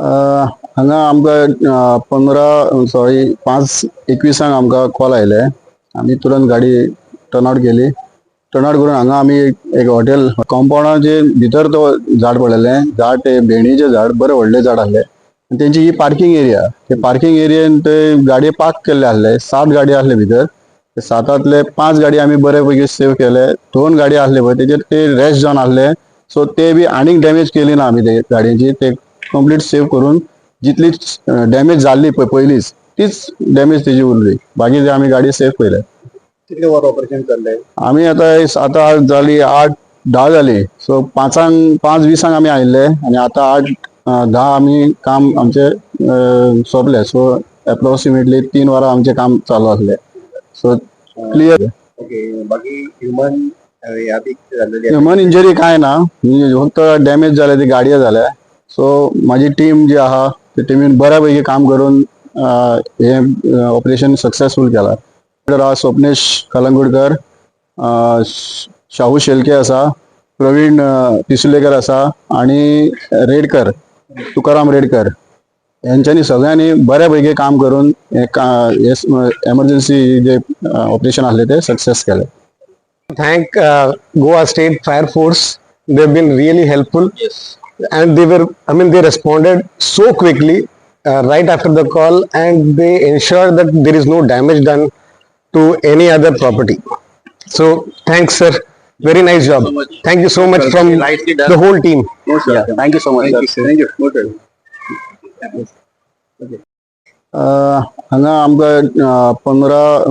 हांगा आमकां 5:21 आमकां कॉल आयले. आमी तुरंत गाडी टर्नआउट केली. टर्नआउट करून हांगा आमी एक हॉटेल कॉम्पाउंडाचे भितर तो झाड पडलेलें झाड ते भेंडीचे झाड बरे व्हडले झाड आहले. तेंची ही पार्किंग एरिया. ते पार्किंग एरियेन ते गाडये पार्क केल्ले आहले. 7 गाडयो आहले भितर. ते 7तले 5 गाडयो आमी बरे पैकी सेव केले. 2 गाडयो आहले पळय तेजेर ते रेस्ट जावन आहले. सो ते बी आनीक डॅमेज केली ना आमी ते गाडयांची. ते कंप्लीट सेव करून जितली डॅमेज जाल्ली पळय पयलींच तीच डॅमेज तेजी उरली. बाकी आमी गाडी सेव केले. कितले वर ऑपरेशन चल्ले? आमी आतां जाली 8-10 जाली. सो 5:20 आमी आयिल्ले आनी आतां 8-10 आमी काम आमचे सोंपले. सो एप्रोक्सिमेटली 3 वरां आमचे काम चालू आसले. So clear. ओके. बाकी ह्युमन इंजरी काय ना. फक्त डॅमेज जाले ती गाडयो जाल्या. सो माझी टीम जी आहा ते टिमीन बऱ्या पैकी काम करून हे ऑपरेशन सक्सेसफुल केला. स्वप्नेश कलंगुटकर, शाहू शेलके आसा, प्रवीण तिसुलेकर आसा आणि रेडकर तुकाराम रेडकर यांच्यानी सगळ्यांनी बऱ्या पैकी काम करून एमर्जन्सी जे ऑपरेशन आसले ते सक्सेस केले. Thank Goa State Fire Force. They've been really helpful. Yes. And they responded so quickly right after the call, and they ensured that there is no damage done to any other property. So thanks, sir. Very nice job. Thank you so much from Nicely done. the whole team. Thank you so much. Thank you. हांगा आमकां 15